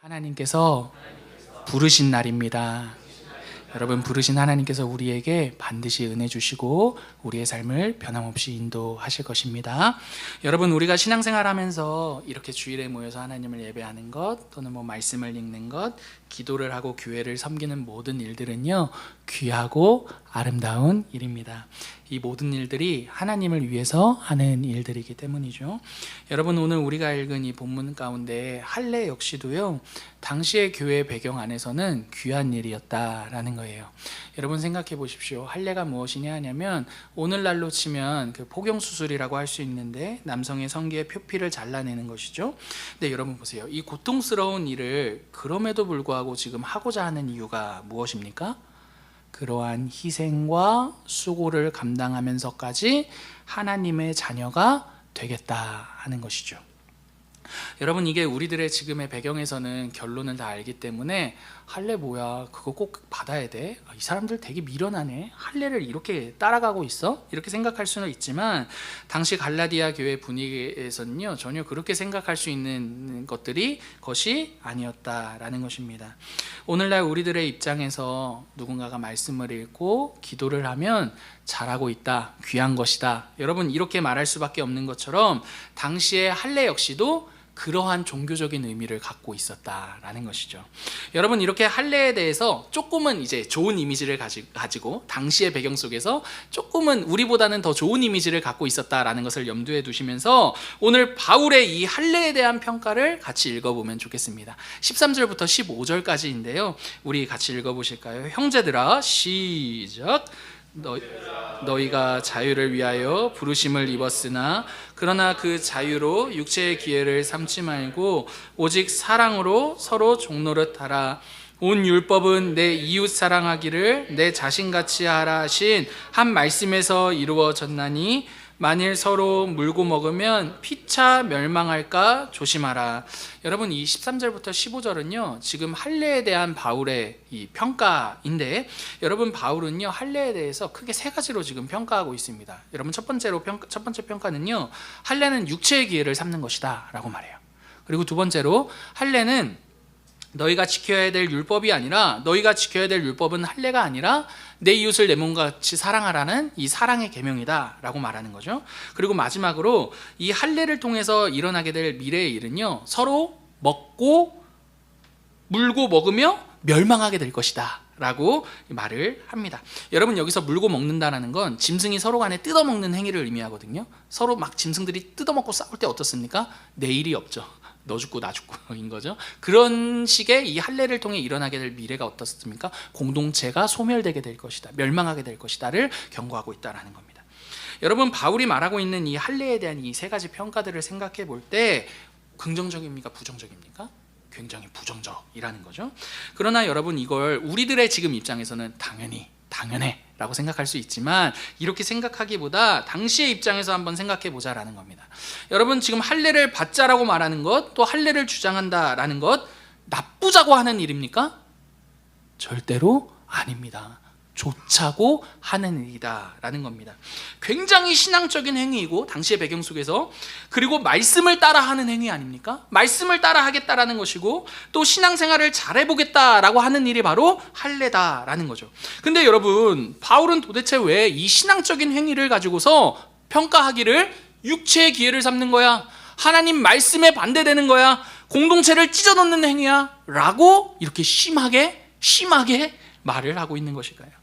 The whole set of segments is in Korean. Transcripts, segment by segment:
하나님께서 부르신 날입니다. 여러분, 부르신 하나님께서 우리에게 반드시 은혜 주시고 우리의 삶을 변함없이 인도하실 것입니다. 여러분, 우리가 신앙생활 하면서 이렇게 주일에 모여서 하나님을 예배하는 것, 또는 말씀을 읽는 것, 기도를 하고 교회를 섬기는 모든 일들은요, 귀하고 아름다운 일입니다. 이 모든 일들이 하나님을 위해서 하는 일들이기 때문이죠. 여러분, 오늘 우리가 읽은 이 본문 가운데 할례 역시도요, 당시의 교회 배경 안에서는 귀한 일이었다라는 거예요. 여러분, 생각해 보십시오. 할례가 무엇이냐 하냐면, 오늘날로 치면 그 포경수술이라고 할 수 있는데 남성의 성기의 표피를 잘라내는 것이죠. 근데 여러분 보세요. 이 고통스러운 일을 그럼에도 불구하고 지금 하고자 하는 이유가 무엇입니까? 그러한 희생과 수고를 감당하면서까지 하나님의 자녀가 되겠다 하는 것이죠. 여러분, 이게 우리들의 지금의 배경에서는 결론을 다 알기 때문에 할례 뭐야, 그거 꼭 받아야 돼, 이 사람들 되게 미련하네, 할례를 이렇게 따라가고 있어? 이렇게 생각할 수는 있지만, 당시 갈라디아 교회 분위기에서는요, 전혀 그렇게 생각할 수 있는 것이 아니었다라는 것입니다. 오늘날 우리들의 입장에서 누군가가 말씀을 읽고 기도를 하면 잘하고 있다, 귀한 것이다, 여러분 이렇게 말할 수밖에 없는 것처럼 당시의 할례 역시도 그러한 종교적인 의미를 갖고 있었다라는 것이죠. 여러분, 이렇게 할례에 대해서 조금은 이제 좋은 이미지를 가지고 당시의 배경 속에서 조금은 우리보다는 더 좋은 이미지를 갖고 있었다라는 것을 염두에 두시면서 오늘 바울의 이 할례에 대한 평가를 같이 읽어보면 좋겠습니다. 13절부터 15절까지인데요. 우리 같이 읽어보실까요? 형제들아, 시작. 너희가 자유를 위하여 부르심을 입었으나 그러나 그 자유로 육체의 기회를 삼지 말고 오직 사랑으로 서로 종노릇하라. 온 율법은 내 이웃 사랑하기를 내 자신같이 하라 하신 한 말씀에서 이루어졌나니 만일 서로 물고 먹으면 피차 멸망할까 조심하라. 여러분, 이 13절부터 15절은요 지금 할례에 대한 바울의 이 평가인데, 여러분 바울은요 할례에 대해서 크게 세 가지로 지금 평가하고 있습니다. 여러분, 첫 번째 평가는요, 할례는 육체의 기회를 삼는 것이다 라고 말해요. 그리고 두 번째로, 할례는 너희가 지켜야 될 율법이 아니라, 너희가 지켜야 될 율법은 할례가 아니라 내 이웃을 내 몸과 같이 사랑하라는 이 사랑의 계명이다 라고 말하는 거죠. 그리고 마지막으로 이 할례를 통해서 일어나게 될 미래의 일은요, 서로 먹고 물고 먹으며 멸망하게 될 것이다 라고 말을 합니다. 여러분, 여기서 물고 먹는다는 건 짐승이 서로 간에 뜯어먹는 행위를 의미하거든요. 서로 막 짐승들이 뜯어먹고 싸울 때 어떻습니까? 내일이 없죠. 너 죽고 나 죽고인 거죠. 그런 식의 이 할례를 통해 일어나게 될 미래가 어떻습니까? 공동체가 소멸되게 될 것이다, 멸망하게 될 것이다를 경고하고 있다는 겁니다. 여러분, 바울이 말하고 있는 이 할례에 대한 이 세 가지 평가들을 생각해 볼 때 긍정적입니까, 부정적입니까? 굉장히 부정적이라는 거죠. 그러나 여러분, 이걸 우리들의 지금 입장에서는 당연해 라고 생각할 수 있지만, 이렇게 생각하기보다 당시의 입장에서 한번 생각해 보자라는 겁니다. 여러분, 지금 할례를 받자라고 말하는 것, 또 할례를 주장한다라는 것, 나쁘자고 하는 일입니까? 절대로 아닙니다. 좋자고 하는 일이다라는 겁니다. 굉장히 신앙적인 행위이고 당시의 배경 속에서, 그리고 말씀을 따라하는 행위 아닙니까? 말씀을 따라하겠다라는 것이고, 또 신앙생활을 잘해보겠다라고 하는 일이 바로 할례다라는 거죠. 근데 여러분, 바울은 도대체 왜 이 신앙적인 행위를 가지고서 평가하기를 육체의 기회를 삼는 거야, 하나님 말씀에 반대되는 거야, 공동체를 찢어놓는 행위야 라고 이렇게 심하게 말을 하고 있는 것일까요?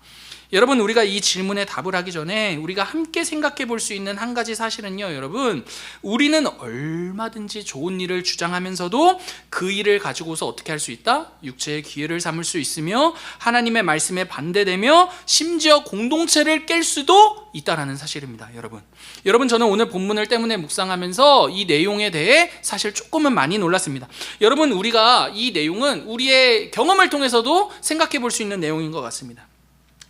여러분, 우리가 이 질문에 답을 하기 전에 우리가 함께 생각해 볼 수 있는 한 가지 사실은요, 여러분, 우리는 얼마든지 좋은 일을 주장하면서도 그 일을 가지고서 어떻게 할 수 있다? 육체의 기회를 삼을 수 있으며 하나님의 말씀에 반대되며 심지어 공동체를 깰 수도 있다라는 사실입니다. 여러분, 저는 오늘 본문을 때문에 묵상하면서 이 내용에 대해 사실 조금은 많이 놀랐습니다. 여러분, 우리가 이 내용은 우리의 경험을 통해서도 생각해 볼 수 있는 내용인 것 같습니다.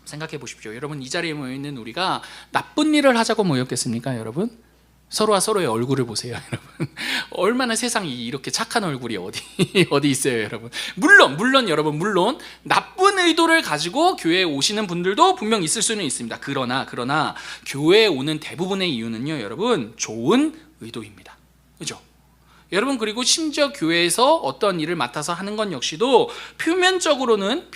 생각해 보십시오. 여러분, 이 자리에 모여있는 우리가 나쁜 일을 하자고 모였겠습니까? 여러분, 서로와 서로의 얼굴을 보세요. 여러분, 얼마나 세상이 이렇게 착한 얼굴이 어디 있어요. 여러분, 물론 여러분, 물론 나쁜 의도를 가지고 교회에 오시는 분들도 분명 있을 수는 있습니다. 그러나 교회에 오는 대부분의 이유는요, 여러분, 좋은 의도입니다. 그죠? 여러분, 그리고 심지어 교회에서 어떤 일을 맡아서 하는 건 역시도 표면적으로는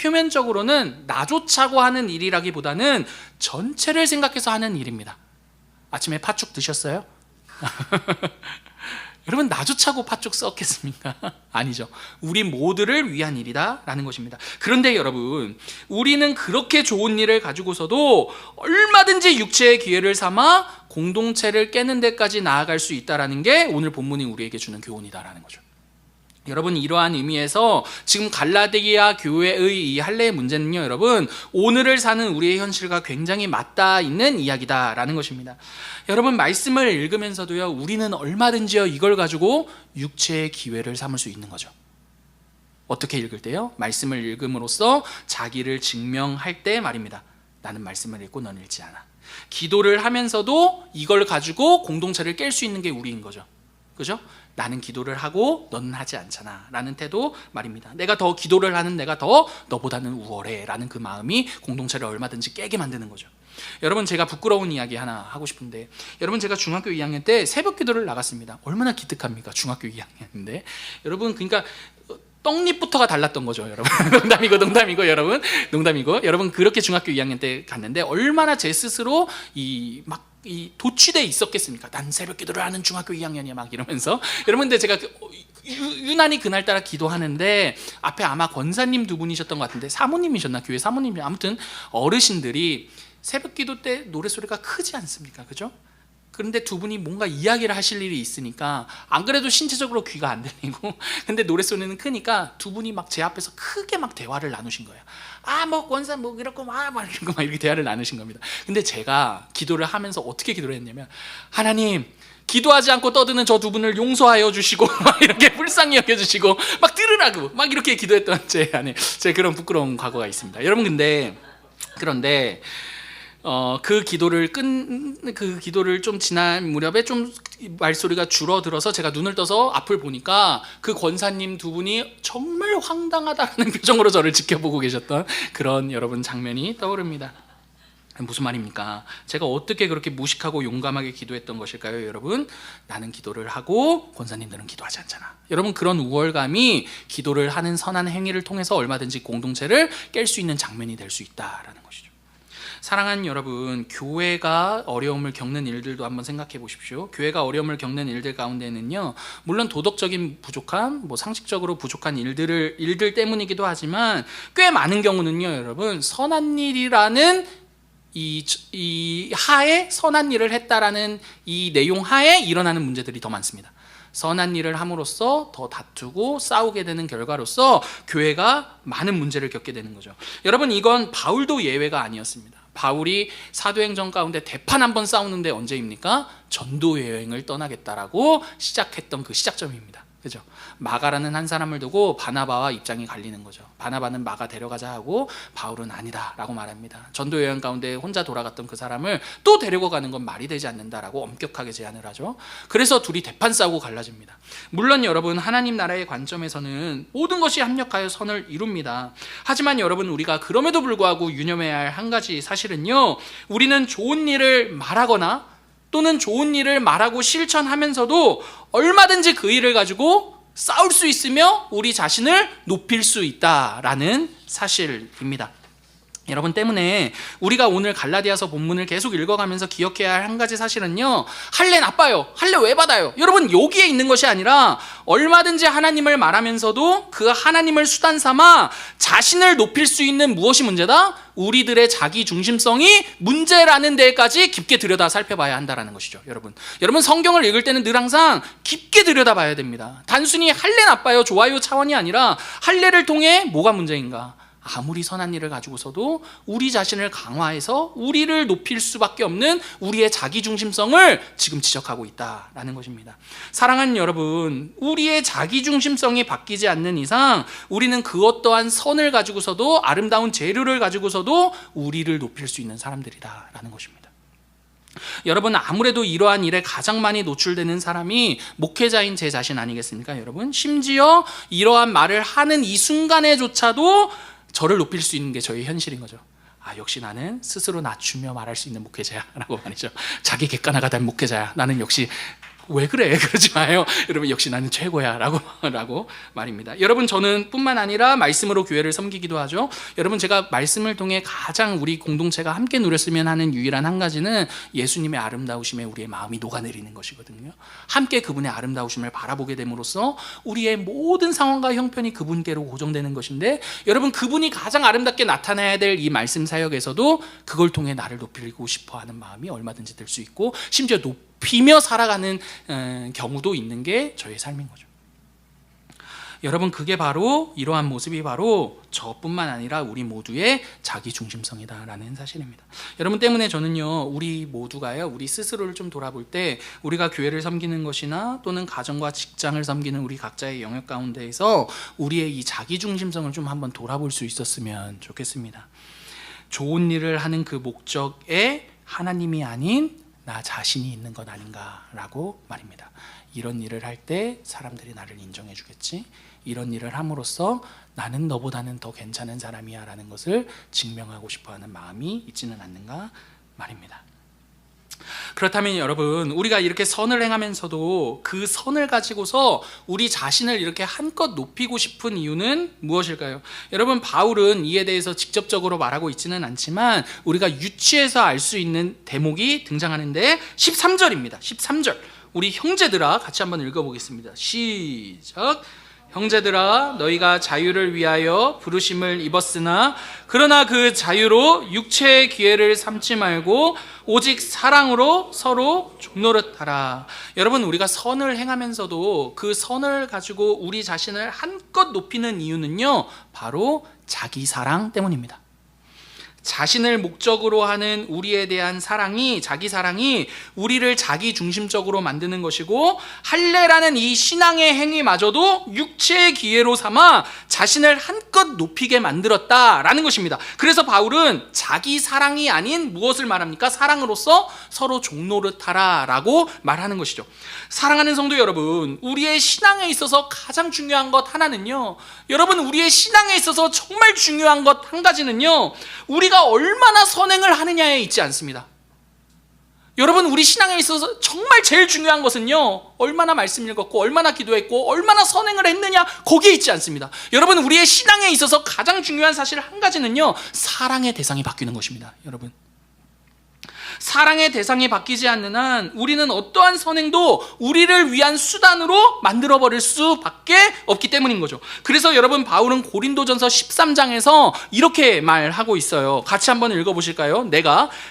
나조차고 하는 일이라기보다는 전체를 생각해서 하는 일입니다. 아침에 팥죽 드셨어요? 여러분, 나조차고 팥죽 썩겠습니까? 아니죠. 우리 모두를 위한 일이다라는 것입니다. 그런데 여러분, 우리는 그렇게 좋은 일을 가지고서도 얼마든지 육체의 기회를 삼아 공동체를 깨는 데까지 나아갈 수 있다는 게 오늘 본문이 우리에게 주는 교훈이다라는 거죠. 여러분, 이러한 의미에서 지금 갈라디아 교회의 이 할례의 문제는요, 여러분, 오늘을 사는 우리의 현실과 굉장히 맞닿아 있는 이야기다라는 것입니다. 여러분, 말씀을 읽으면서도요, 우리는 얼마든지요 이걸 가지고 육체의 기회를 삼을 수 있는 거죠. 어떻게 읽을 때요? 말씀을 읽음으로써 자기를 증명할 때 말입니다. 나는 말씀을 읽고 넌 읽지 않아. 기도를 하면서도 이걸 가지고 공동체를 깰 수 있는 게 우리인 거죠. 그죠? 나는 기도를 하고 너는 하지 않잖아 라는 태도 말입니다. 내가 더 기도를 하는 내가 더 너보다는 우월해 라는 그 마음이 공동체를 얼마든지 깨게 만드는 거죠. 여러분, 제가 부끄러운 이야기 하나 하고 싶은데, 여러분, 제가 중학교 2학년 때 새벽 기도를 나갔습니다. 얼마나 기특합니까? 중학교 2학년인데 여러분, 그러니까 떡잎부터가 달랐던 거죠, 여러분. 농담이고 여러분, 그렇게 중학교 2학년 때 갔는데 얼마나 제 스스로 이 도취돼 있었겠습니까? 난 새벽 기도를 하는 중학교 2학년이야 막 이러면서. 여러분, 근데 제가 유난히 그날따라 기도하는데 앞에 아마 권사님 두 분이셨던 것 같은데, 사모님이셨나? 교회 사모님이. 아무튼 어르신들이 새벽 기도 때 노래소리가 크지 않습니까? 그죠? 그런데 두 분이 뭔가 이야기를 하실 일이 있으니까, 안 그래도 신체적으로 귀가 안 들리고 근데 노래소리는 크니까 두 분이 막 제 앞에서 크게 막 대화를 나누신 거예요. 뭐 권사 뭐 이렇고 막 이렇게 대화를 나누신 겁니다. 근데 제가 기도를 하면서 어떻게 기도를 했냐면, 하나님, 기도하지 않고 떠드는 저 두 분을 용서하여 주시고 막 이렇게 불쌍히 여겨주시고 막 들으라고 막 이렇게 기도했던 제 안에 제 그런 부끄러운 과거가 있습니다. 여러분, 그런데 그 기도를 좀 지난 무렵에 좀 말소리가 줄어들어서 제가 눈을 떠서 앞을 보니까 그 권사님 두 분이 정말 황당하다는 표정으로 저를 지켜보고 계셨던 그런 여러분 장면이 떠오릅니다. 무슨 말입니까? 제가 어떻게 그렇게 무식하고 용감하게 기도했던 것일까요, 여러분? 나는 기도를 하고 권사님들은 기도하지 않잖아. 여러분, 그런 우월감이 기도를 하는 선한 행위를 통해서 얼마든지 공동체를 깰 수 있는 장면이 될 수 있다라는 것이죠. 사랑하는 여러분, 교회가 어려움을 겪는 일들도 한번 생각해 보십시오. 교회가 어려움을 겪는 일들 가운데는요, 물론 도덕적인 부족함, 상식적으로 부족한 일들 때문이기도 하지만 꽤 많은 경우는요, 여러분, 선한 일이라는 이 하에 선한 일을 했다라는 이 내용 하에 일어나는 문제들이 더 많습니다. 선한 일을 함으로써 더 다투고 싸우게 되는 결과로서 교회가 많은 문제를 겪게 되는 거죠. 여러분, 이건 바울도 예외가 아니었습니다. 바울이 사도행전 가운데 대판 한번 싸우는데 언제입니까? 전도 여행을 떠나겠다라고 시작했던 그 시작점입니다. 그죠? 마가라는 한 사람을 두고 바나바와 입장이 갈리는 거죠. 바나바는 마가 데려가자 하고 바울은 아니다라고 말합니다. 전도 여행 가운데 혼자 돌아갔던 그 사람을 또 데리고 가는 건 말이 되지 않는다라고 엄격하게 제안을 하죠. 그래서 둘이 대판 싸우고 갈라집니다. 물론 여러분, 하나님 나라의 관점에서는 모든 것이 합력하여 선을 이룹니다. 하지만 여러분, 우리가 그럼에도 불구하고 유념해야 할 한 가지 사실은요, 우리는 좋은 일을 말하거나 또는 좋은 일을 말하고 실천하면서도 얼마든지 그 일을 가지고 싸울 수 있으며 우리 자신을 높일 수 있다라는 사실입니다. 여러분, 때문에 우리가 오늘 갈라디아서 본문을 계속 읽어가면서 기억해야 할 한 가지 사실은요, 할례 나빠요, 할례 왜 받아요? 여러분, 여기에 있는 것이 아니라 얼마든지 하나님을 말하면서도 그 하나님을 수단 삼아 자신을 높일 수 있는 무엇이 문제다? 우리들의 자기 중심성이 문제라는 데까지 깊게 들여다 살펴봐야 한다는 것이죠. 여러분, 성경을 읽을 때는 늘 항상 깊게 들여다봐야 됩니다. 단순히 할례 나빠요, 좋아요 차원이 아니라 할례를 통해 뭐가 문제인가? 아무리 선한 일을 가지고서도 우리 자신을 강화해서 우리를 높일 수밖에 없는 우리의 자기중심성을 지금 지적하고 있다라는 것입니다. 사랑하는 여러분, 우리의 자기중심성이 바뀌지 않는 이상 우리는 그 어떠한 선을 가지고서도, 아름다운 재료를 가지고서도 우리를 높일 수 있는 사람들이다라는 것입니다. 여러분, 아무래도 이러한 일에 가장 많이 노출되는 사람이 목회자인 제 자신 아니겠습니까, 여러분? 심지어 이러한 말을 하는 이 순간에조차도 저를 높일 수 있는 게 저의 현실인 거죠. 역시 나는 스스로 낮추며 말할 수 있는 목회자야 라고 말이죠. 자기 객관화가 된 목회자야. 나는 역시 왜 그래? 그러지 마요. 여러분, 역시 나는 최고야 라고 말입니다. 여러분, 저는 뿐만 아니라 말씀으로 교회를 섬기기도 하죠. 여러분, 제가 말씀을 통해 가장 우리 공동체가 함께 누렸으면 하는 유일한 한 가지는 예수님의 아름다우심에 우리의 마음이 녹아내리는 것이거든요. 함께 그분의 아름다우심을 바라보게 됨으로써 우리의 모든 상황과 형편이 그분께로 고정되는 것인데, 여러분, 그분이 가장 아름답게 나타나야 될 이 말씀 사역에서도 그걸 통해 나를 높이고 싶어하는 마음이 얼마든지 들 수 있고, 심지어 높이며 살아가는 경우도 있는 게 저의 삶인 거죠. 여러분, 그게 바로, 이러한 모습이 바로 저뿐만 아니라 우리 모두의 자기 중심성이다라는 사실입니다. 여러분 때문에 저는요, 우리 모두가요, 우리 스스로를 좀 돌아볼 때 우리가 교회를 섬기는 것이나 또는 가정과 직장을 섬기는 우리 각자의 영역 가운데에서 우리의 이 자기 중심성을 좀 한번 돌아볼 수 있었으면 좋겠습니다. 좋은 일을 하는 그 목적에 하나님이 아닌 나 자신이 있는 것 아닌가라고 말입니다. 이런 일을 할 때 사람들이 나를 인정해 주겠지, 이런 일을 함으로써 나는 너보다는 더 괜찮은 사람이야 라는 것을 증명하고 싶어하는 마음이 있지는 않는가 말입니다. 그렇다면 여러분, 우리가 이렇게 선을 행하면서도 그 선을 가지고서 우리 자신을 이렇게 한껏 높이고 싶은 이유는 무엇일까요? 여러분, 바울은 이에 대해서 직접적으로 말하고 있지는 않지만 우리가 유추해서 알 수 있는 대목이 등장하는데 13절입니다. 13절, 우리 형제들아 같이 한번 읽어보겠습니다. 시작. 형제들아, 너희가 자유를 위하여 부르심을 입었으나 그러나 그 자유로 육체의 기회를 삼지 말고 오직 사랑으로 서로 종노릇하라. 여러분, 우리가 선을 행하면서도 그 선을 가지고 우리 자신을 한껏 높이는 이유는요, 바로 자기 사랑 때문입니다. 자신을 목적으로 하는 우리에 대한 사랑이, 자기 사랑이 우리를 자기 중심적으로 만드는 것이고, 할례라는 이 신앙의 행위마저도 육체의 기회로 삼아 자신을 한껏 높이게 만들었다라는 것입니다. 그래서 바울은 자기 사랑이 아닌 무엇을 말합니까? 사랑으로서 서로 종노릇하라 라고 말하는 것이죠. 사랑하는 성도 여러분, 우리의 신앙에 있어서 가장 중요한 것 하나는요, 여러분, 우리의 신앙에 있어서 정말 중요한 것 한 가지는요, 우리가 얼마나 선행을 하느냐에 있지 않습니다. 여러분, 우리 신앙에 있어서 정말 제일 중요한 것은요, 얼마나 말씀 읽었고 얼마나 기도했고 얼마나 선행을 했느냐, 거기에 있지 않습니다. 여러분, 우리의 신앙에 있어서 가장 중요한 사실 한 가지는요, 사랑의 대상이 바뀌는 것입니다. 여러분, 사랑의 대상이 바뀌지 않는 한 우리는 어떠한 선행도 우리를 위한 수단으로 만들어버릴 수밖에 없기 때문인 거죠. 그래서 여러분, 바울은 고린도전서 13장에서 이렇게 말하고 있어요. 같이 한번 읽어보실까요?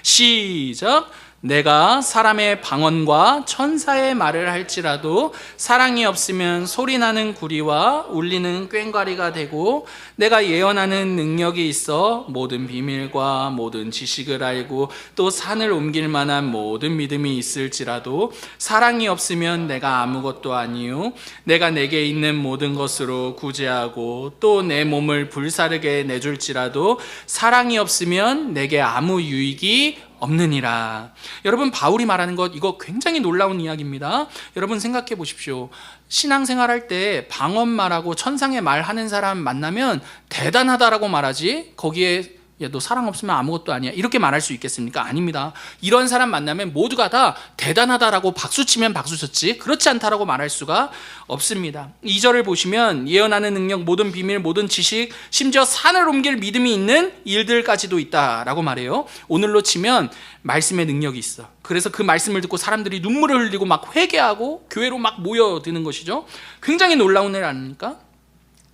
시작. 내가 사람의 방언과 천사의 말을 할지라도 사랑이 없으면 소리나는 구리와 울리는 꽹과리가 되고, 내가 예언하는 능력이 있어 모든 비밀과 모든 지식을 알고 또 산을 옮길 만한 모든 믿음이 있을지라도 사랑이 없으면 내가 아무것도 아니요, 내가 내게 있는 모든 것으로 구제하고 또 내 몸을 불사르게 내줄지라도 사랑이 없으면 내게 아무 유익이 없느니라. 여러분, 바울이 말하는 것, 이거 굉장히 놀라운 이야기입니다. 여러분, 생각해 보십시오. 신앙생활 할 때 방언 말하고 천상의 말하는 사람 만나면 대단하다라고 말하지, 거기에 야, 너 사랑 없으면 아무것도 아니야, 이렇게 말할 수 있겠습니까? 아닙니다. 이런 사람 만나면 모두가 다 대단하다라고 박수치면 박수쳤지, 그렇지 않다라고 말할 수가 없습니다. 2절을 보시면 예언하는 능력, 모든 비밀, 모든 지식, 심지어 산을 옮길 믿음이 있는 일들까지도 있다라고 말해요. 오늘로 치면 말씀의 능력이 있어. 그래서 그 말씀을 듣고 사람들이 눈물을 흘리고 막 회개하고 교회로 막 모여드는 것이죠. 굉장히 놀라운 일 아닙니까?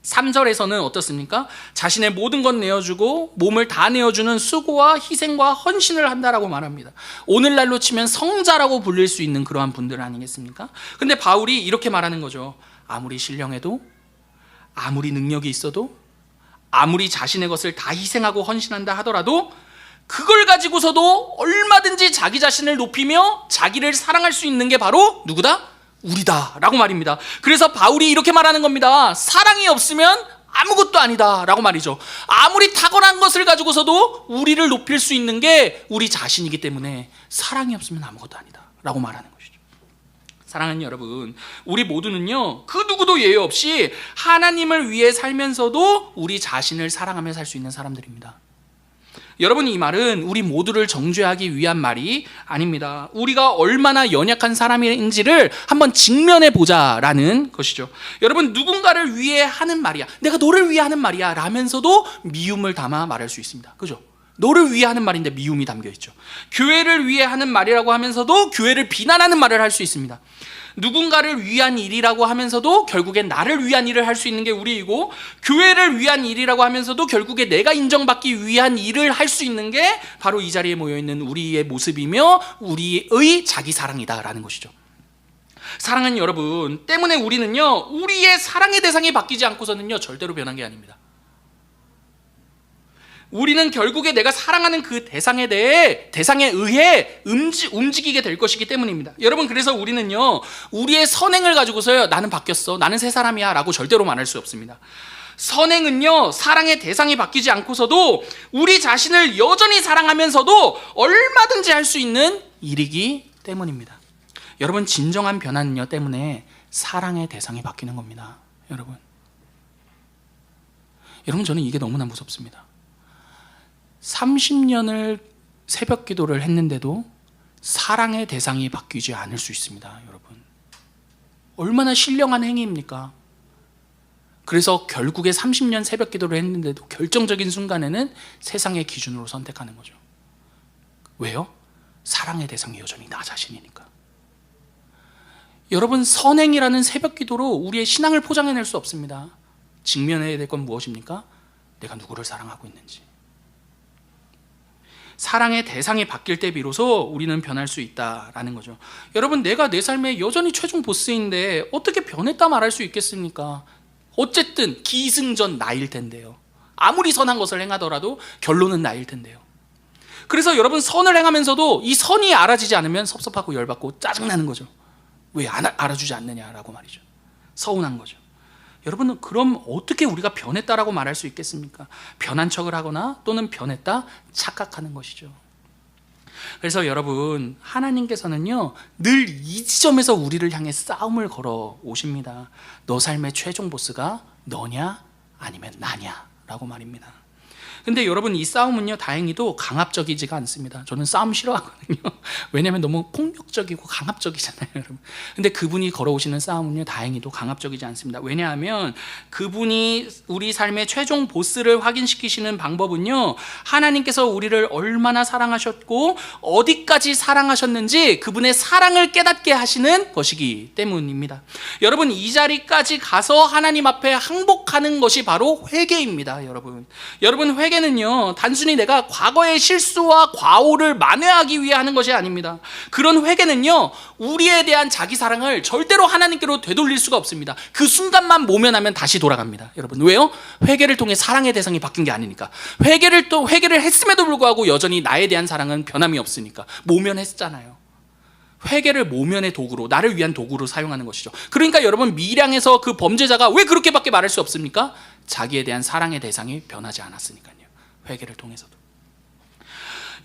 3절에서는 어떻습니까? 자신의 모든 것 내어주고 몸을 다 내어주는 수고와 희생과 헌신을 한다라고 말합니다. 오늘날로 치면 성자라고 불릴 수 있는 그러한 분들 아니겠습니까? 근데 바울이 이렇게 말하는 거죠. 아무리 신령해도, 아무리 능력이 있어도, 아무리 자신의 것을 다 희생하고 헌신한다 하더라도 그걸 가지고서도 얼마든지 자기 자신을 높이며 자기를 사랑할 수 있는 게 바로 누구다? 우리다 라고 말입니다. 그래서 바울이 이렇게 말하는 겁니다. 사랑이 없으면 아무것도 아니다 라고 말이죠. 아무리 탁월한 것을 가지고서도 우리를 높일 수 있는 게 우리 자신이기 때문에 사랑이 없으면 아무것도 아니다 라고 말하는 것이죠. 사랑하는 여러분, 우리 모두는요, 그 누구도 예외 없이 하나님을 위해 살면서도 우리 자신을 사랑하며 살 수 있는 사람들입니다. 여러분, 이 말은 우리 모두를 정죄하기 위한 말이 아닙니다. 우리가 얼마나 연약한 사람인지를 한번 직면해 보자라는 것이죠. 여러분, 누군가를 위해 하는 말이야, 내가 너를 위해 하는 말이야 라면서도 미움을 담아 말할 수 있습니다. 그죠? 너를 위해 하는 말인데 미움이 담겨 있죠. 교회를 위해 하는 말이라고 하면서도 교회를 비난하는 말을 할 수 있습니다. 누군가를 위한 일이라고 하면서도 결국엔 나를 위한 일을 할 수 있는 게 우리이고, 교회를 위한 일이라고 하면서도 결국에 내가 인정받기 위한 일을 할 수 있는 게 바로 이 자리에 모여있는 우리의 모습이며 우리의 자기 사랑이다라는 것이죠. 사랑은 여러분 때문에 우리는요, 우리의 사랑의 대상이 바뀌지 않고서는요 절대로 변한 게 아닙니다. 우리는 결국에 내가 사랑하는 그 대상에 의해 움직이게 될 것이기 때문입니다. 여러분, 그래서 우리는요, 우리의 선행을 가지고서요, 나는 바뀌었어, 나는 새 사람이야 라고 절대로 말할 수 없습니다. 선행은요, 사랑의 대상이 바뀌지 않고서도 우리 자신을 여전히 사랑하면서도 얼마든지 할 수 있는 일이기 때문입니다. 여러분, 진정한 변화는요 때문에 사랑의 대상이 바뀌는 겁니다. 여러분, 저는 이게 너무나 무섭습니다. 30년을 새벽 기도를 했는데도 사랑의 대상이 바뀌지 않을 수 있습니다. 여러분, 얼마나 신령한 행위입니까? 그래서 결국에 30년 새벽 기도를 했는데도 결정적인 순간에는 세상의 기준으로 선택하는 거죠. 왜요? 사랑의 대상이 여전히 나 자신이니까. 여러분, 선행이라는 새벽 기도로 우리의 신앙을 포장해낼 수 없습니다. 직면해야 될 건 무엇입니까? 내가 누구를 사랑하고 있는지. 사랑의 대상이 바뀔 때 비로소 우리는 변할 수 있다라는 거죠. 여러분, 내가 내 삶의 여전히 최종 보스인데 어떻게 변했다 말할 수 있겠습니까? 어쨌든 기승전 나일 텐데요. 아무리 선한 것을 행하더라도 결론은 나일 텐데요. 그래서 여러분, 선을 행하면서도 이 선이 알아지지 않으면 섭섭하고 열받고 짜증나는 거죠. 왜 알아주지 않느냐라고 말이죠. 서운한 거죠. 여러분, 그럼 어떻게 우리가 변했다라고 말할 수 있겠습니까? 변한 척을 하거나 또는 변했다 착각하는 것이죠. 그래서 여러분, 하나님께서는요 늘 이 지점에서 우리를 향해 싸움을 걸어 오십니다. 너 삶의 최종 보스가 너냐 아니면 나냐 라고 말입니다. 근데 여러분, 이 싸움은요 다행히도 강압적이지가 않습니다. 저는 싸움 싫어하거든요. 왜냐하면 너무 폭력적이고 강압적이잖아요, 여러분. 근데 그분이 걸어오시는 싸움은요 다행히도 강압적이지 않습니다. 왜냐하면 그분이 우리 삶의 최종 보스를 확인시키시는 방법은요, 하나님께서 우리를 얼마나 사랑하셨고 어디까지 사랑하셨는지 그분의 사랑을 깨닫게 하시는 것이기 때문입니다. 여러분, 이 자리까지 가서 하나님 앞에 항복하는 것이 바로 회개입니다. 여러분, 회개는요 단순히 내가 과거의 실수와 과오를 만회하기 위해 하는 것이 아닙니다. 그런 회개는요 우리에 대한 자기 사랑을 절대로 하나님께로 되돌릴 수가 없습니다. 그 순간만 모면하면 다시 돌아갑니다. 여러분, 왜요? 회개를 통해 사랑의 대상이 바뀐 게 아니니까. 회개를 했음에도 불구하고 여전히 나에 대한 사랑은 변함이 없으니까. 모면했잖아요. 회개를 모면의 도구로, 나를 위한 도구로 사용하는 것이죠. 그러니까 여러분, 밀양에서 그 범죄자가 왜 그렇게밖에 말할 수 없습니까? 자기에 대한 사랑의 대상이 변하지 않았으니까요. 회개를 통해서도.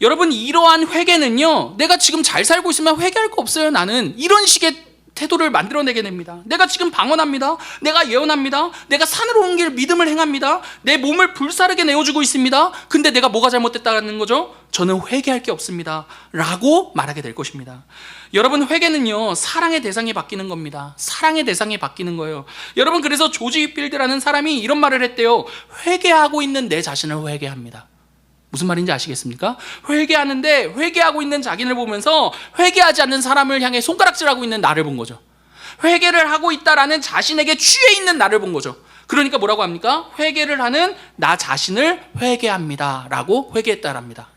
여러분, 이러한 회개는요, 내가 지금 잘 살고 있으면 회개할 거 없어요. 나는 이런 식의 태도를 만들어내게 됩니다. 내가 지금 방언합니다. 내가 예언합니다. 내가 산으로 온 길 믿음을 행합니다. 내 몸을 불사르게 내어주고 있습니다. 근데 내가 뭐가 잘못됐다는 거죠? 저는 회개할 게 없습니다 라고 말하게 될 것입니다. 여러분, 회개는요 사랑의 대상이 바뀌는 겁니다. 사랑의 대상이 바뀌는 거예요. 여러분, 그래서 조지 휘필드라는 사람이 이런 말을 했대요. 회개하고 있는 내 자신을 회개합니다. 무슨 말인지 아시겠습니까? 회개하는데 회개하고 있는 자기를 보면서 회개하지 않는 사람을 향해 손가락질하고 있는 나를 본 거죠. 회개를 하고 있다라는 자신에게 취해 있는 나를 본 거죠. 그러니까 뭐라고 합니까? 회개를 하는 나 자신을 회개합니다 라고 회개했다랍니다.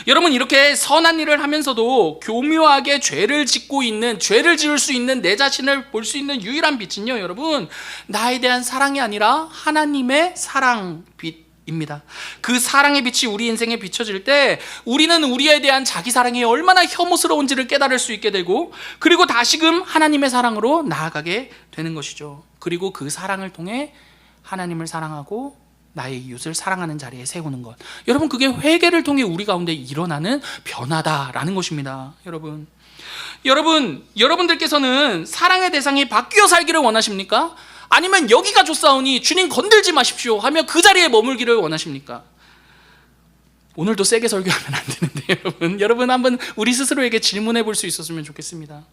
여러분, 이렇게 선한 일을 하면서도 교묘하게 죄를 지을 수 있는 내 자신을 볼 수 있는 유일한 빛은요, 여러분, 나에 대한 사랑이 아니라 하나님의 사랑 빛입니다. 그 사랑의 빛이 우리 인생에 비춰질 때 우리는 우리에 대한 자기 사랑이 얼마나 혐오스러운지를 깨달을 수 있게 되고, 그리고 다시금 하나님의 사랑으로 나아가게 되는 것이죠. 그리고 그 사랑을 통해 하나님을 사랑하고 나의 이웃을 사랑하는 자리에 세우는 것. 여러분, 그게 회개를 통해 우리 가운데 일어나는 변화다라는 것입니다. 여러분들께서는 사랑의 대상이 바뀌어 살기를 원하십니까? 아니면 여기가 좋사오니 주님 건들지 마십시오 하며 그 자리에 머물기를 원하십니까? 오늘도 세게 설교하면 안 되는데 여러분 한번 우리 스스로에게 질문해 볼 수 있었으면 좋겠습니다.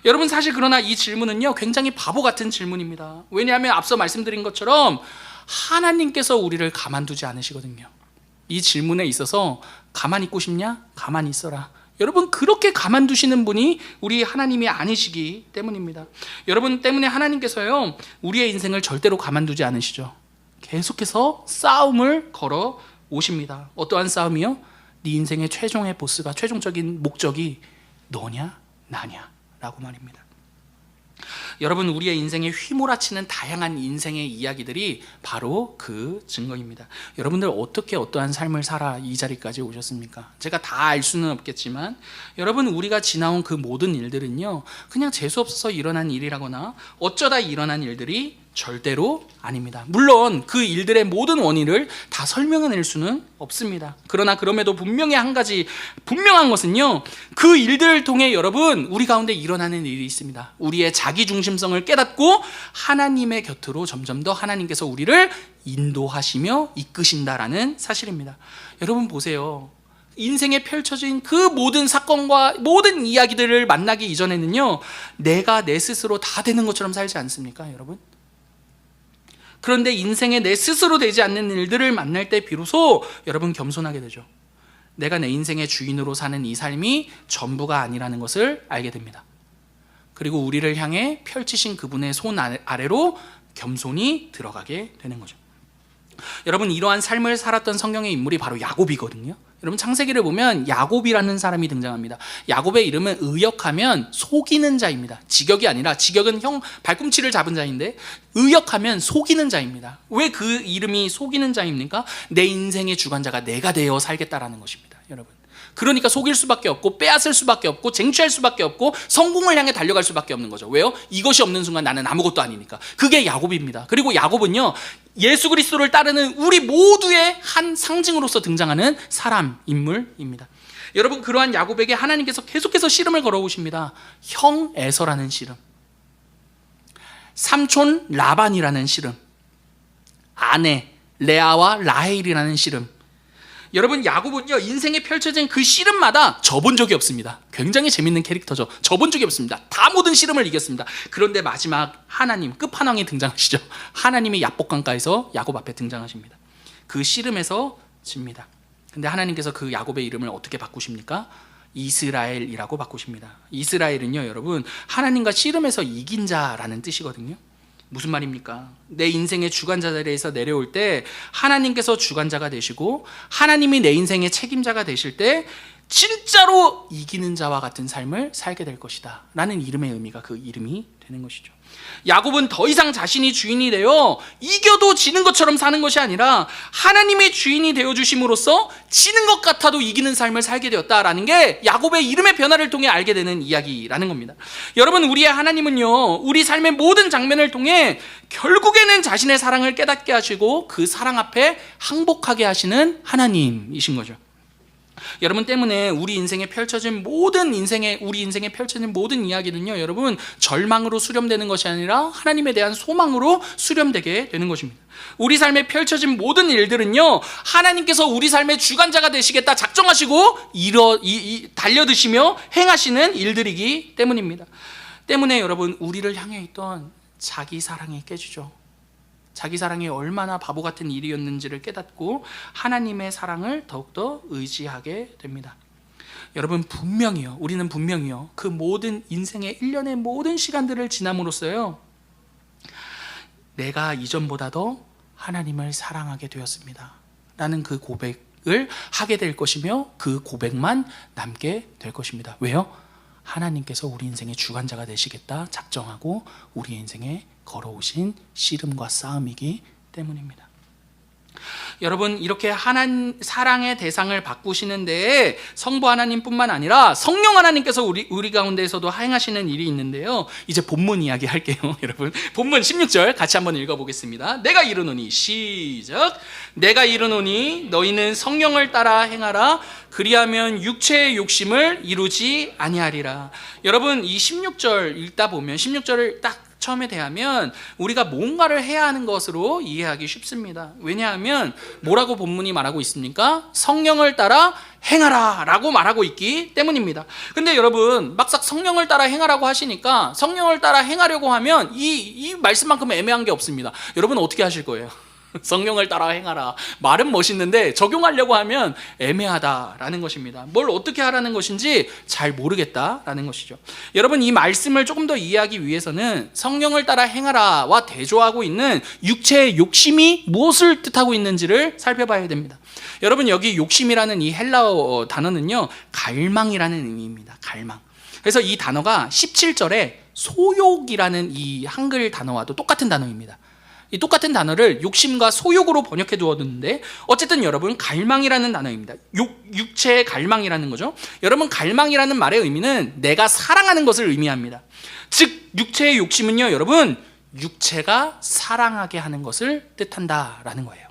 여러분 사실 그러나 이 질문은요 굉장히 바보 같은 질문입니다. 왜냐하면 앞서 말씀드린 것처럼 하나님께서 우리를 가만두지 않으시거든요. 이 질문에 있어서 가만히 있고 싶냐? 가만히 있어라. 여러분 그렇게 가만두시는 분이 우리 하나님이 아니시기 때문입니다. 여러분 때문에 하나님께서요 우리의 인생을 절대로 가만두지 않으시죠. 계속해서 싸움을 걸어 오십니다. 어떠한 싸움이요? 네 인생의 최종의 보스가, 최종적인 목적이 너냐 나냐 라고 말입니다. 여러분 우리의 인생에 휘몰아치는 다양한 인생의 이야기들이 바로 그 증거입니다. 여러분들 어떻게 어떠한 삶을 살아 이 자리까지 오셨습니까? 제가 다 알 수는 없겠지만 여러분 우리가 지나온 그 모든 일들은요 그냥 재수없어서 일어난 일이라거나 어쩌다 일어난 일들이 절대로 아닙니다. 물론 그 일들의 모든 원인을 다 설명해낼 수는 없습니다. 그러나 그럼에도 분명히 한 가지 분명한 것은요 그 일들을 통해 여러분 우리 가운데 일어나는 일이 있습니다. 우리의 자기중심성을 깨닫고 하나님의 곁으로 점점 더 하나님께서 우리를 인도하시며 이끄신다라는 사실입니다. 여러분 보세요. 인생에 펼쳐진 그 모든 사건과 모든 이야기들을 만나기 이전에는요 내가 내 스스로 다 되는 것처럼 살지 않습니까 여러분? 그런데 인생에 내 스스로 되지 않는 일들을 만날 때 비로소 여러분 겸손하게 되죠. 내가 내 인생의 주인으로 사는 이 삶이 전부가 아니라는 것을 알게 됩니다. 그리고 우리를 향해 펼치신 그분의 손 아래로 겸손히 들어가게 되는 거죠. 여러분 이러한 삶을 살았던 성경의 인물이 바로 야곱이거든요. 여러분 창세기를 보면 야곱이라는 사람이 등장합니다. 야곱의 이름은 의역하면 속이는 자입니다. 직역이 아니라 직역은 형 발꿈치를 잡은 자인데 의역하면 속이는 자입니다. 왜 그 이름이 속이는 자입니까? 내 인생의 주관자가 내가 되어 살겠다라는 것입니다. 여러분 그러니까 속일 수밖에 없고 빼앗을 수밖에 없고 쟁취할 수밖에 없고 성공을 향해 달려갈 수밖에 없는 거죠. 왜요? 이것이 없는 순간 나는 아무것도 아니니까. 그게 야곱입니다. 그리고 야곱은요 예수 그리스도를 따르는 우리 모두의 한 상징으로서 등장하는 사람, 인물입니다. 여러분 그러한 야곱에게 하나님께서 계속해서 씨름을 걸어오십니다. 형 에서라는 씨름, 삼촌 라반이라는 씨름, 아내 레아와 라헬이라는 씨름. 여러분 야곱은요 인생에 펼쳐진 그 씨름마다 져본 적이 없습니다. 굉장히 재밌는 캐릭터죠. 져본 적이 없습니다. 다 모든 씨름을 이겼습니다. 그런데 마지막 하나님 끝판왕이 등장하시죠. 하나님이 야복강가에서 야곱 앞에 등장하십니다. 그 씨름에서 집니다. 근데 하나님께서 그 야곱의 이름을 어떻게 바꾸십니까? 이스라엘이라고 바꾸십니다. 이스라엘은요 여러분 하나님과 씨름에서 이긴 자라는 뜻이거든요. 무슨 말입니까? 내 인생의 주관자 자리에서 내려올 때 하나님께서 주관자가 되시고 하나님이 내 인생의 책임자가 되실 때 진짜로 이기는 자와 같은 삶을 살게 될 것이다 라는 이름의 의미가 그 이름이 되는 것이죠. 야곱은 더 이상 자신이 주인이 되어 이겨도 지는 것처럼 사는 것이 아니라 하나님의 주인이 되어주심으로써 지는 것 같아도 이기는 삶을 살게 되었다라는 게 야곱의 이름의 변화를 통해 알게 되는 이야기라는 겁니다. 여러분 우리의 하나님은요 우리 삶의 모든 장면을 통해 결국에는 자신의 사랑을 깨닫게 하시고 그 사랑 앞에 항복하게 하시는 하나님이신 거죠. 여러분 때문에 우리 인생에 펼쳐진 모든 이야기는요 여러분 절망으로 수렴되는 것이 아니라 하나님에 대한 소망으로 수렴되게 되는 것입니다. 우리 삶에 펼쳐진 모든 일들은요 하나님께서 우리 삶의 주관자가 되시겠다 작정하시고 달려드시며 행하시는 일들이기 때문입니다. 때문에 여러분 우리를 향해 있던 자기 사랑이 깨지죠. 자기 사랑이 얼마나 바보 같은 일이었는지를 깨닫고 하나님의 사랑을 더욱더 의지하게 됩니다. 여러분 우리는 분명히요 그 모든 인생의 일련의 모든 시간들을 지남으로써요 내가 이전보다 더 하나님을 사랑하게 되었습니다 라는 그 고백을 하게 될 것이며 그 고백만 남게 될 것입니다. 왜요? 하나님께서 우리 인생의 주관자가 되시겠다 작정하고 우리 인생에 걸어오신 씨름과 싸움이기 때문입니다. 여러분 이렇게 사랑의 대상을 바꾸시는 데에 성부 하나님뿐만 아니라 성령 하나님께서 우리 가운데에서도 행하시는 일이 있는데요 이제 본문 이야기 할게요. 여러분 본문 16절 같이 한번 읽어보겠습니다. 내가 이르노니 시작. 내가 이르노니 너희는 성령을 따라 행하라 그리하면 육체의 욕심을 이루지 아니하리라. 여러분 이 16절 읽다 보면 16절을 딱 처음에 대하면 우리가 뭔가를 해야 하는 것으로 이해하기 쉽습니다. 왜냐하면 뭐라고 본문이 말하고 있습니까? 성령을 따라 행하라 라고 말하고 있기 때문입니다. 근데 여러분 막상 성령을 따라 행하라고 하시니까 성령을 따라 행하려고 하면 이 말씀만큼 애매한 게 없습니다. 여러분 어떻게 하실 거예요? 성령을 따라 행하라. 말은 멋있는데 적용하려고 하면 애매하다라는 것입니다. 뭘 어떻게 하라는 것인지 잘 모르겠다라는 것이죠. 여러분 이 말씀을 조금 더 이해하기 위해서는 성령을 따라 행하라와 대조하고 있는 육체의 욕심이 무엇을 뜻하고 있는지를 살펴봐야 됩니다. 여러분 여기 욕심이라는 이 헬라어 단어는요, 갈망이라는 의미입니다. 갈망. 그래서 이 단어가 17절에 소욕이라는 이 한글 단어와도 똑같은 단어입니다. 이 똑같은 단어를 욕심과 소욕으로 번역해 두었는데 어쨌든 여러분 갈망이라는 단어입니다. 육체의 갈망이라는 거죠. 여러분 갈망이라는 말의 의미는 내가 사랑하는 것을 의미합니다. 즉 육체의 욕심은요 여러분 육체가 사랑하게 하는 것을 뜻한다라는 거예요.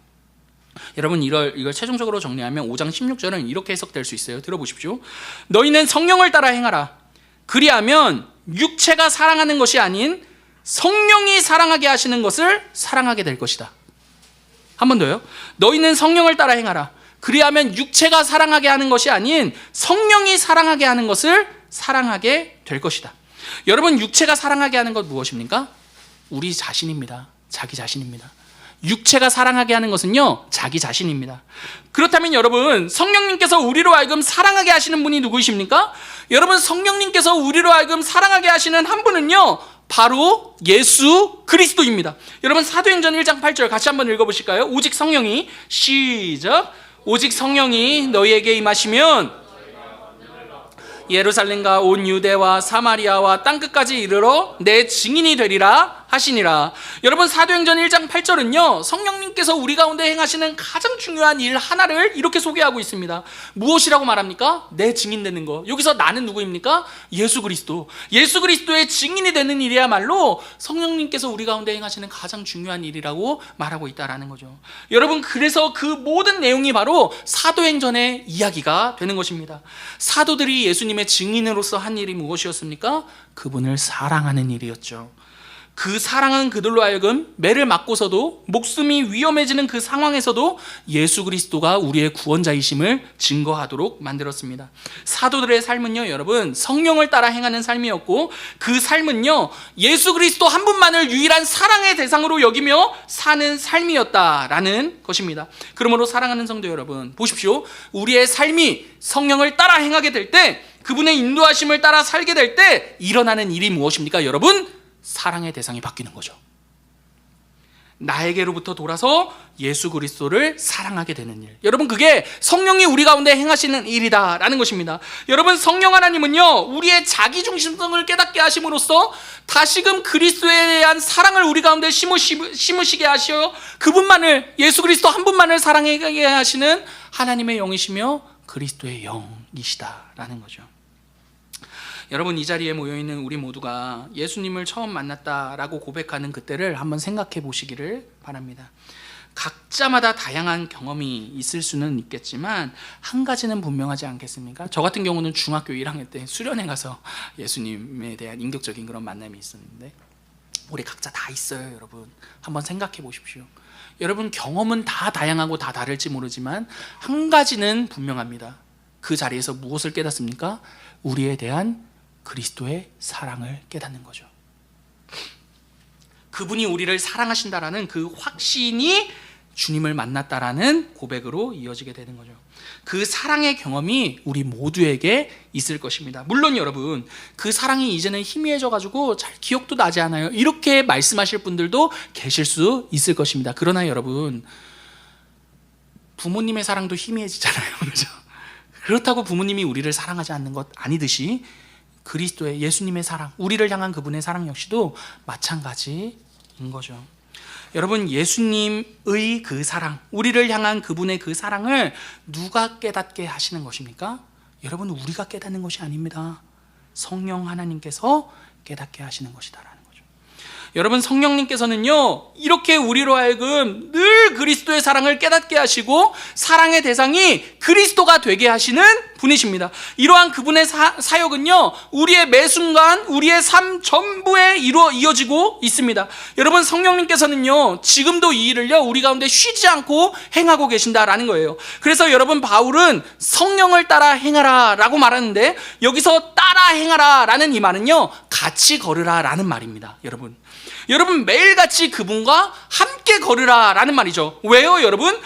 여러분 이걸 최종적으로 정리하면 5장 16절은 이렇게 해석될 수 있어요. 들어보십시오. 너희는 성령을 따라 행하라. 그리하면 육체가 사랑하는 것이 아닌 성령이 사랑하게 하시는 것을 사랑하게 될 것이다. 한 번 더요. 너희는 성령을 따라 행하라. 그리하면 육체가 사랑하게 하는 것이 아닌 성령이 사랑하게 하는 것을 사랑하게 될 것이다. 여러분 육체가 사랑하게 하는 것 무엇입니까? 우리 자신입니다. 자기 자신입니다. 육체가 사랑하게 하는 것은요 자기 자신입니다. 그렇다면 여러분 성령님께서 우리로 하여금 사랑하게 하시는 분이 누구이십니까? 여러분 성령님께서 우리로 하여금 사랑하게 하시는 한 분은요 바로 예수 그리스도입니다. 여러분 사도행전 1장 8절 같이 한번 읽어보실까요? 오직 성령이 시작. 오직 성령이 너희에게 임하시면 예루살렘과 온 유대와 사마리아와 땅끝까지 이르러 내 증인이 되리라 하시니라. 여러분 사도행전 1장 8절은요 성령님께서 우리 가운데 행하시는 가장 중요한 일 하나를 이렇게 소개하고 있습니다. 무엇이라고 말합니까? 내 증인 되는 거. 여기서 나는 누구입니까? 예수 그리스도. 예수 그리스도의 증인이 되는 일이야말로 성령님께서 우리 가운데 행하시는 가장 중요한 일이라고 말하고 있다라는 거죠. 여러분 그래서 그 모든 내용이 바로 사도행전의 이야기가 되는 것입니다. 사도들이 예수님의 증인으로서 한 일이 무엇이었습니까? 그분을 사랑하는 일이었죠. 그 사랑은 그들로 하여금 매를 맞고서도 목숨이 위험해지는 그 상황에서도 예수 그리스도가 우리의 구원자이심을 증거하도록 만들었습니다. 사도들의 삶은요 여러분 성령을 따라 행하는 삶이었고 그 삶은요 예수 그리스도 한 분만을 유일한 사랑의 대상으로 여기며 사는 삶이었다라는 것입니다. 그러므로 사랑하는 성도 여러분 보십시오. 우리의 삶이 성령을 따라 행하게 될 때 그분의 인도하심을 따라 살게 될 때 일어나는 일이 무엇입니까? 여러분 사랑의 대상이 바뀌는 거죠. 나에게로부터 돌아서 예수 그리스도를 사랑하게 되는 일. 여러분 그게 성령이 우리 가운데 행하시는 일이다라는 것입니다. 여러분 성령 하나님은요 우리의 자기중심성을 깨닫게 하심으로써 다시금 그리스도에 대한 사랑을 우리 가운데 심으시게 하시어 그분만을 예수 그리스도 한 분만을 사랑하게 하시는 하나님의 영이시며 그리스도의 영이시다라는 거죠. 여러분 이 자리에 모여있는 우리 모두가 예수님을 처음 만났다라고 고백하는 그때를 한번 생각해 보시기를 바랍니다. 각자마다 다양한 경험이 있을 수는 있겠지만 한 가지는 분명하지 않겠습니까? 저 같은 경우는 중학교 1학년 때 수련회 가서 예수님에 대한 인격적인 그런 만남이 있었는데 우리 각자 다 있어요. 여러분 한번 생각해 보십시오. 여러분 경험은 다 다양하고 다 다를지 모르지만 한 가지는 분명합니다. 그 자리에서 무엇을 깨닫습니까? 우리에 대한 그리스도의 사랑을 깨닫는 거죠. 그분이 우리를 사랑하신다라는 그 확신이 주님을 만났다라는 고백으로 이어지게 되는 거죠. 그 사랑의 경험이 우리 모두에게 있을 것입니다. 물론 여러분 그 사랑이 이제는 희미해져 가지고 잘 기억도 나지 않아요. 이렇게 말씀하실 분들도 계실 수 있을 것입니다. 그러나 여러분 부모님의 사랑도 희미해지잖아요. 그렇죠? 그렇다고 부모님이 우리를 사랑하지 않는 것 아니듯이 그리스도의 예수님의 사랑, 우리를 향한 그분의 사랑 역시도 마찬가지인 거죠. 여러분 예수님의 그 사랑, 우리를 향한 그분의 그 사랑을 누가 깨닫게 하시는 것입니까? 여러분 우리가 깨닫는 것이 아닙니다. 성령 하나님께서 깨닫게 하시는 것이다라는 거죠. 여러분 성령님께서는요 이렇게 우리로 하여금 늘 그리스도의 사랑을 깨닫게 하시고 사랑의 대상이 그리스도가 되게 하시는 분이십니다. 이러한 그분의 사역은요, 우리의 매 순간 우리의 삶 전부에 이어지고 있습니다. 여러분, 성령님께서는요 지금도 이 일을요 우리 가운데 쉬지 않고 행하고 계신다라는 거예요. 그래서 여러분, 바울은 성령을 따라 행하라 라고 말하는데, 여기서 따라 행하라 라는 이 말은요 같이 걸으라 라는 말입니다. 여러분 매일같이 그분과 함께 걸으라 라는 말이죠. 왜요 여러분?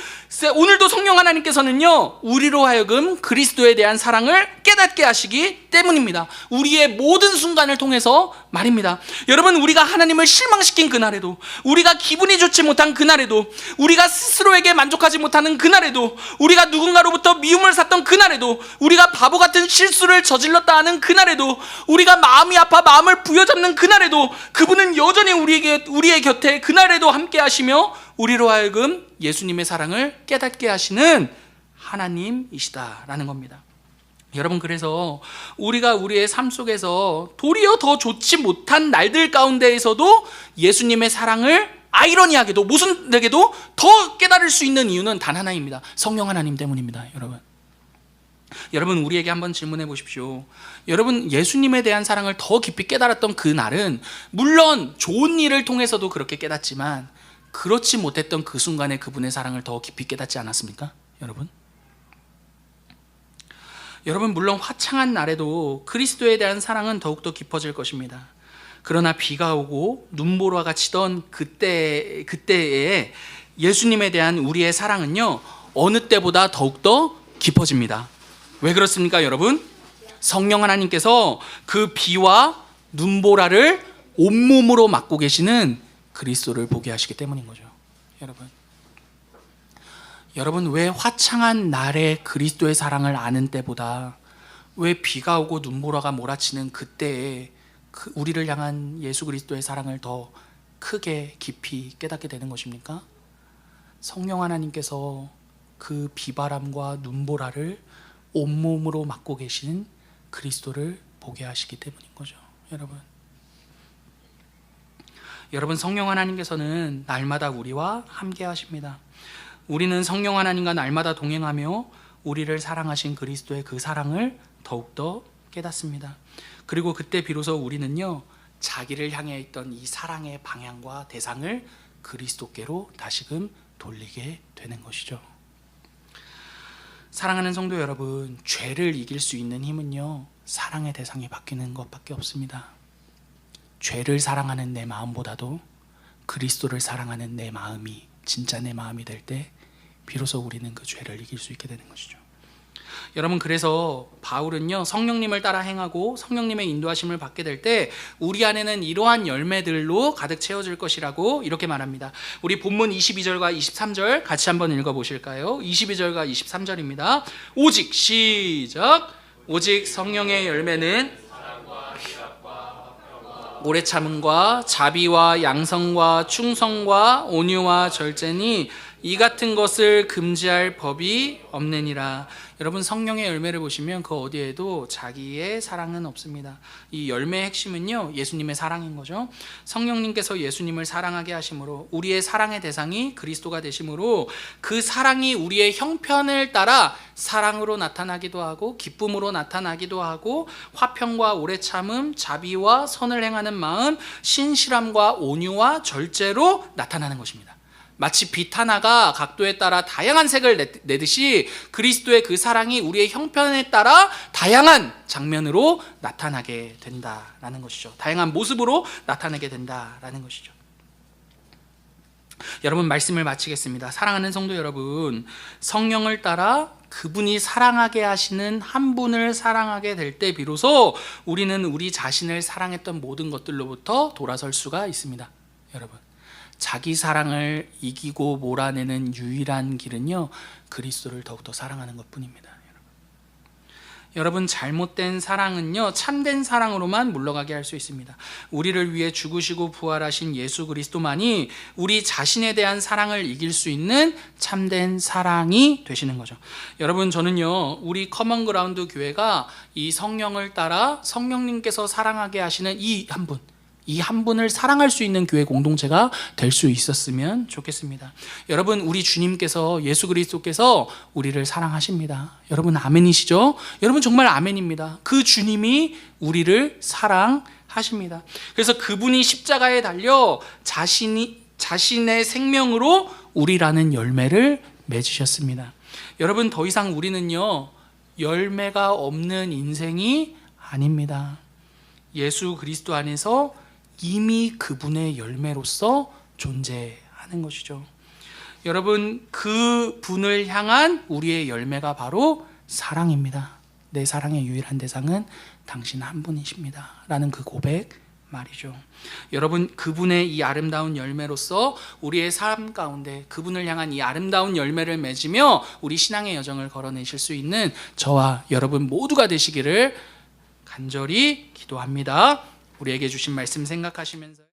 오늘도 성령 하나님께서는요 우리로 하여금 그리스도에 대한 사랑을 깨닫게 하시기 때문입니다. 우리의 모든 순간을 통해서 말입니다. 여러분, 우리가 하나님을 실망시킨 그날에도, 우리가 기분이 좋지 못한 그날에도, 우리가 스스로에게 만족하지 못하는 그날에도, 우리가 누군가로부터 미움을 샀던 그날에도, 우리가 바보 같은 실수를 저질렀다 하는 그날에도, 우리가 마음이 아파 마음을 부여잡는 그날에도 그분은 여전히 우리의 곁에 그날에도 함께 하시며 우리로 하여금 예수님의 사랑을 깨닫게 하시는 하나님이시다라는 겁니다. 여러분, 그래서 우리가 우리의 삶 속에서 도리어 더 좋지 못한 날들 가운데에서도 예수님의 사랑을 아이러니하게도 모순되게도 더 깨달을 수 있는 이유는 단 하나입니다. 성령 하나님 때문입니다. 여러분, 우리에게 한번 질문해 보십시오. 여러분, 예수님에 대한 사랑을 더 깊이 깨달았던 그 날은 물론 좋은 일을 통해서도 그렇게 깨닫지만, 그렇지 못했던 그 순간에 그분의 사랑을 더 깊이 깨닫지 않았습니까? 여러분, 물론 화창한 날에도 그리스도에 대한 사랑은 더욱더 깊어질 것입니다. 그러나 비가 오고 눈보라가 치던 그때에 예수님에 대한 우리의 사랑은요 어느 때보다 더욱더 깊어집니다. 왜 그렇습니까 여러분? 성령 하나님께서 그 비와 눈보라를 온몸으로 맡고 계시는 그리스도를 보게 하시기 때문인 거죠. 여러분, 왜 화창한 날에 그리스도의 사랑을 아는 때보다 왜 비가 오고 눈보라가 몰아치는 그때에 우리를 향한 예수 그리스도의 사랑을 더 크게 깊이 깨닫게 되는 것입니까? 성령 하나님께서 그 비바람과 눈보라를 온몸으로 맡고 계신 그리스도를 보게 하시기 때문인 거죠. 여러분, 성령 하나님께서는 날마다 우리와 함께 하십니다. 우리는 성령 하나님과 날마다 동행하며 우리를 사랑하신 그리스도의 그 사랑을 더욱더 깨닫습니다. 그리고 그때 비로소 우리는요 자기를 향해 있던 이 사랑의 방향과 대상을 그리스도께로 다시금 돌리게 되는 것이죠. 사랑하는 성도 여러분, 죄를 이길 수 있는 힘은요 사랑의 대상이 바뀌는 것밖에 없습니다. 죄를 사랑하는 내 마음보다도 그리스도를 사랑하는 내 마음이 진짜 내 마음이 될 때 비로소 우리는 그 죄를 이길 수 있게 되는 것이죠. 여러분, 그래서 바울은요 성령님을 따라 행하고 성령님의 인도하심을 받게 될 때 우리 안에는 이러한 열매들로 가득 채워질 것이라고 이렇게 말합니다. 우리 본문 22절과 23절 같이 한번 읽어보실까요? 22절과 23절입니다. 오직 시작. 오직 성령의 열매는 오래 참음과 자비와 양성과 충성과 온유와 절제니 이 같은 것을 금지할 법이 없느니라. 여러분, 성령의 열매를 보시면 그 어디에도 자기의 사랑은 없습니다. 이 열매의 핵심은요 예수님의 사랑인 거죠. 성령님께서 예수님을 사랑하게 하심으로 우리의 사랑의 대상이 그리스도가 되심으로 그 사랑이 우리의 형편을 따라 사랑으로 나타나기도 하고 기쁨으로 나타나기도 하고 화평과 오래 참음, 자비와 선을 행하는 마음, 신실함과 온유와 절제로 나타나는 것입니다. 마치 빛 하나가 각도에 따라 다양한 색을 내듯이 그리스도의 그 사랑이 우리의 형편에 따라 다양한 장면으로 나타나게 된다라는 것이죠. 다양한 모습으로 나타나게 된다라는 것이죠. 여러분, 말씀을 마치겠습니다. 사랑하는 성도 여러분, 성령을 따라 그분이 사랑하게 하시는 한 분을 사랑하게 될 때 비로소 우리는 우리 자신을 사랑했던 모든 것들로부터 돌아설 수가 있습니다. 자기 사랑을 이기고 몰아내는 유일한 길은요 그리스도를 더욱더 사랑하는 것뿐입니다. 여러분, 잘못된 사랑은요 참된 사랑으로만 물러가게 할 수 있습니다. 우리를 위해 죽으시고 부활하신 예수 그리스도만이 우리 자신에 대한 사랑을 이길 수 있는 참된 사랑이 되시는 거죠. 여러분, 저는요 우리 커먼그라운드 교회가 이 성령을 따라 성령님께서 사랑하게 하시는 이 한 분, 이 한 분을 사랑할 수 있는 교회 공동체가 될 수 있었으면 좋겠습니다. 여러분, 우리 주님께서, 예수 그리스도께서 우리를 사랑하십니다. 여러분 아멘이시죠? 여러분 정말 아멘입니다. 그 주님이 우리를 사랑하십니다. 그래서 그분이 십자가에 달려 자신의 생명으로 우리라는 열매를 맺으셨습니다. 여러분, 더 이상 우리는요, 열매가 없는 인생이 아닙니다. 예수 그리스도 안에서 이미 그분의 열매로서 존재하는 것이죠. 여러분, 그 분을 향한 우리의 열매가 바로 사랑입니다. 내 사랑의 유일한 대상은 당신 한 분이십니다. 라는 그 고백 말이죠. 여러분, 그분의 이 아름다운 열매로서 우리의 삶 가운데 그분을 향한 이 아름다운 열매를 맺으며 우리 신앙의 여정을 걸어내실 수 있는 저와 여러분 모두가 되시기를 간절히 기도합니다. 우리에게 주신 말씀 생각하시면서